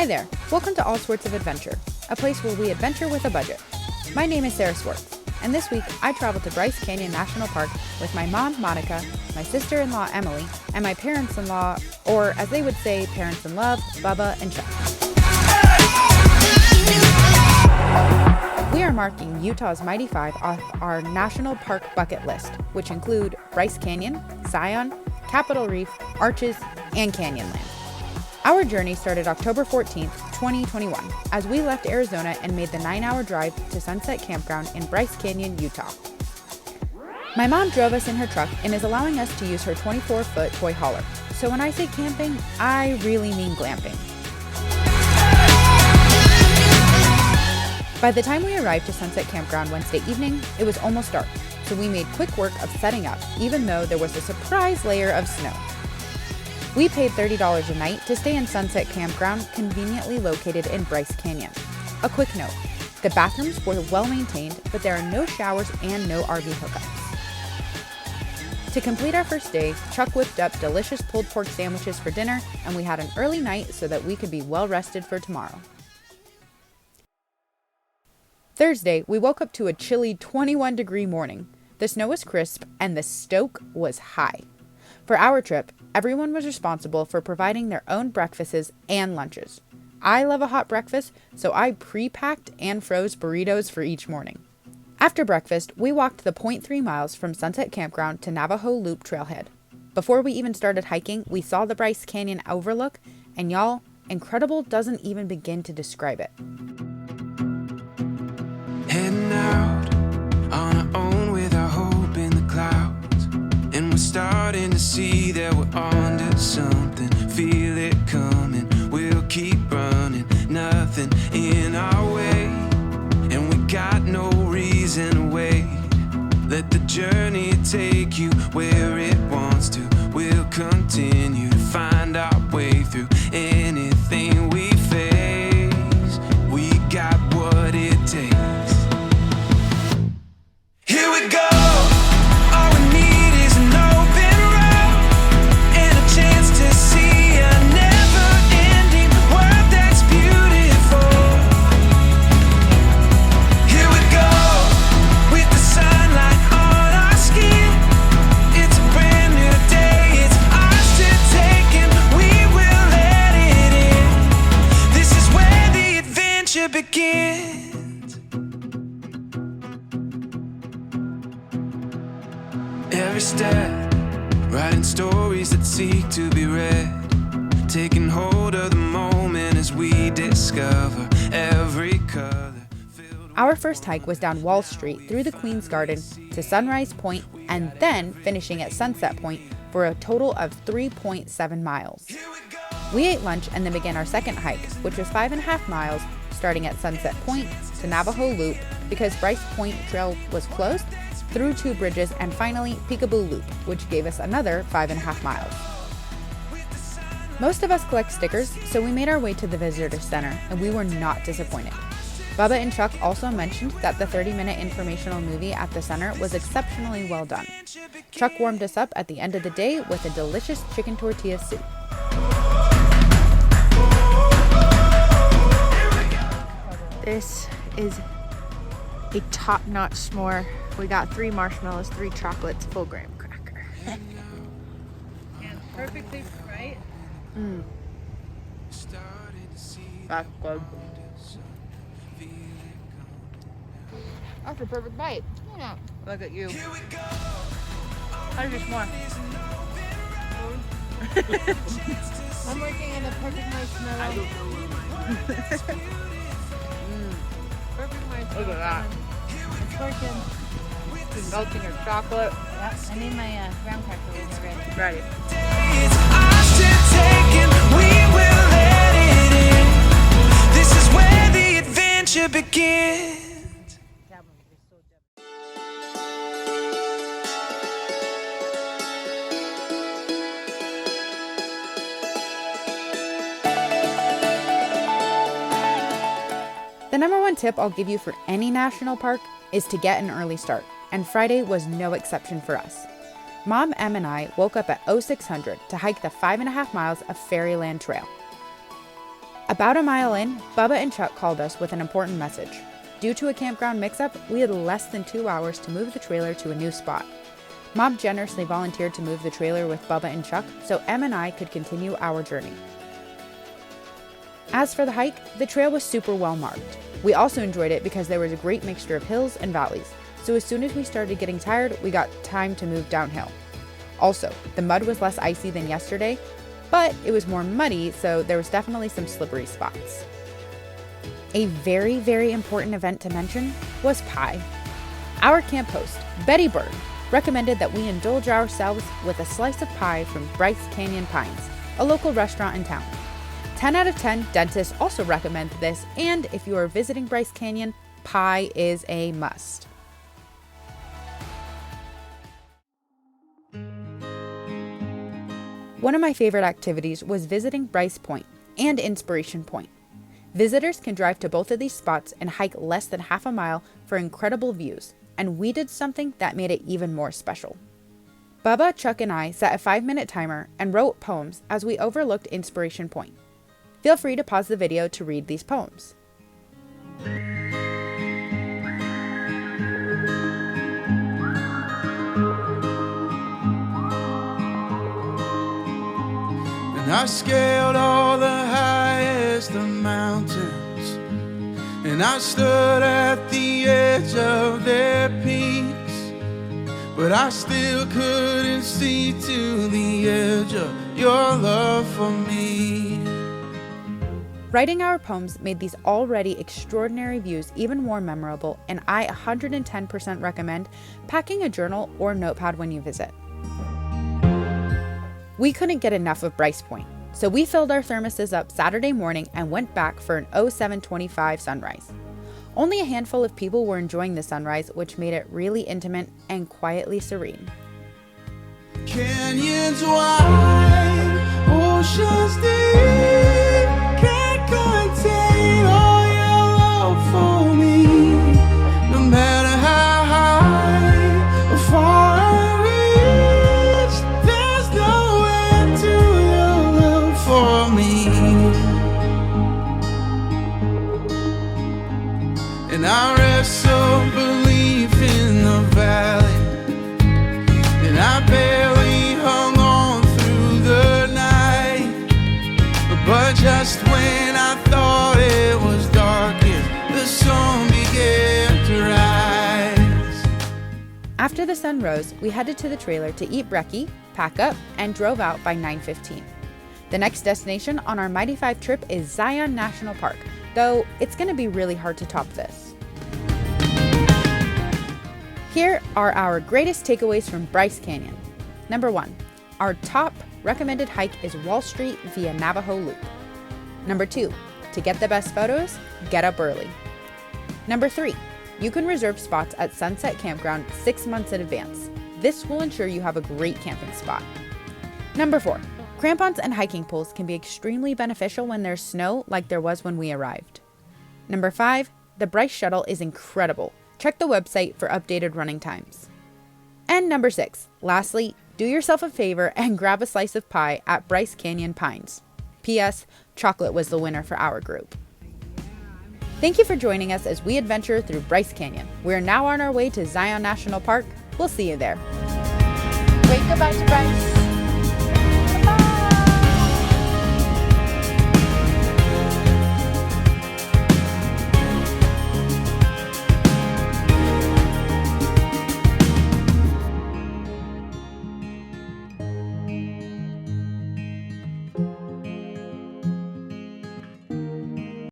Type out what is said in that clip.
Hi there, welcome to All Swartz of Adventure, a place where we adventure with a budget. My name is Sarah Swartz, and this week I traveled to Bryce Canyon National Park with my mom, Monica, my sister-in-law, Emmalie, and my parents-in-law, or as they would say, parents-in-love, Bubba and Chuck. We are marking Utah's Mighty Five off our National Park bucket list, which include Bryce Canyon, Zion, Capitol Reef, Arches, and Canyonland. Our journey started October 14th, 2021, as we left Arizona and made the 9-hour drive to Sunset Campground in Bryce Canyon, Utah. My mom drove us in her truck and is allowing us to use her 24-foot toy hauler. So when I say camping, I really mean glamping. By the time we arrived to Sunset Campground Wednesday evening, it was almost dark, so we made quick work of setting up, even though there was a surprise layer of snow. We paid $30 a night to stay in Sunset Campground, conveniently located in Bryce Canyon. A quick note, the bathrooms were well maintained, but there are no showers and no RV hookups. To complete our first day, Chuck whipped up delicious pulled pork sandwiches for dinner, and we had an early night so that we could be well rested for tomorrow. Thursday, we woke up to a chilly 21-degree morning. The snow was crisp, and the stoke was high. For our trip, everyone was responsible for providing their own breakfasts and lunches. I love a hot breakfast, so I pre-packed and froze burritos for each morning. After breakfast, we walked the 0.3 miles from Sunset Campground to Navajo Loop Trailhead. Before we even started hiking, we saw the Bryce Canyon overlook, and y'all, incredible doesn't even begin to describe it. Heading out on our own with our hope in the clouds. And we're starting to see that we're onto something. Feel it coming, we'll keep running. Nothing in our way, and we got no reason to wait. Let the journey take you where it wants to. We'll continue to find our way through anything we face. We got what it takes. Here we go. All we need is an open road and a chance to see a never-ending world that's beautiful. Here we go, with the sunlight on our skin. It's a brand new day, it's ours to take, and we will let it in. This is where the adventure begins. Every step, writing stories that seek to be read, taking hold of the moment as we discover every color. Our first hike was down Wall Street through the Queen's Garden to Sunrise Point and then finishing at Sunset Point for a total of 3.7 miles. We ate lunch and then began our second hike, which was 5.5 miles, starting at Sunset Point to Navajo Loop because Bryce Point Trail was closed, through 2 bridges, and finally Peekaboo Loop, which gave us another 5.5 miles. Most of us collect stickers, so we made our way to the visitor center, and we were not disappointed. Bubba and Chuck also mentioned that the 30-minute informational movie at the center was exceptionally well done. Chuck warmed us up at the end of the day with a delicious chicken tortilla soup. This is a top-notch s'more. We got 3 marshmallows, 3 chocolates, full graham cracker. And perfectly right. That's good. That's a perfect bite. Yeah. Look at you. How's your s'more? I'm working on a perfect marshmallow. Perfect marshmallow. Look at that. It's working. Melting your chocolate. Yeah, I need my graham cracker when you're ready. Ready. It's ours to take, and we will let it in. This is where the adventure begins. The number one tip I'll give you for any national park is to get an early start, and Friday was no exception for us. Mom, Em, and I woke up at 0600 to hike the 5.5 miles of Fairyland Trail. About a mile in, Bubba and Chuck called us with an important message. Due to a campground mix-up, we had less than 2 hours to move the trailer to a new spot. Mom generously volunteered to move the trailer with Bubba and Chuck so Em and I could continue our journey. As for the hike, the trail was super well marked. We also enjoyed it because there was a great mixture of hills and valleys, so as soon as we started getting tired, we got time to move downhill. Also, the mud was less icy than yesterday, but it was more muddy, so there was definitely some slippery spots. A very, very important event to mention was pie. Our camp host, Betty Bird, recommended that we indulge ourselves with a slice of pie from Bryce Canyon Pines, a local restaurant in town. 10 out of 10 dentists also recommend this, and if you are visiting Bryce Canyon, pie is a must. One of my favorite activities was visiting Bryce Point and Inspiration Point. Visitors can drive to both of these spots and hike less than half a mile for incredible views, and we did something that made it even more special. Bubba, Chuck, and I set a 5-minute timer and wrote poems as we overlooked Inspiration Point. Feel free to pause the video to read these poems. And I scaled all the highest of mountains, and I stood at the edge of their peaks, but I still couldn't see to the edge of your love for me. Writing our poems made these already extraordinary views even more memorable, and I 110% recommend packing a journal or notepad when you visit. We couldn't get enough of Bryce Point, so we filled our thermoses up Saturday morning and went back for an 07:25 sunrise. Only a handful of people were enjoying the sunrise, which made it really intimate and quietly serene. Canyons wide, oceans deep, can't contain all your love for me. No matter how high or far I reach, there's no end to your love for me. And I wrestle belief in the valley, and I barely hung on through the night. But just when I thought it was darkest, the sun began to rise. After the sun rose, we headed to the trailer to eat brekkie, pack up, and drove out by 9:15. The next destination on our Mighty 5 trip is Zion National Park, though it's going to be really hard to top this. Here are our greatest takeaways from Bryce Canyon. Number 1, our top recommended hike is Wall Street via Navajo Loop. Number 2, to get the best photos, get up early. Number 3, you can reserve spots at Sunset Campground 6 months in advance. This will ensure you have a great camping spot. Number 4, crampons and hiking poles can be extremely beneficial when there's snow like there was when we arrived. Number 5, the Bryce Shuttle is incredible. Check the website for updated running times. And number 6, lastly, do yourself a favor and grab a slice of pie at Bryce Canyon Pines. P.S. Chocolate was the winner for our group. Thank you for joining us as we adventure through Bryce Canyon. We are now on our way to Zion National Park. We'll see you there. Wave goodbye to Bryce.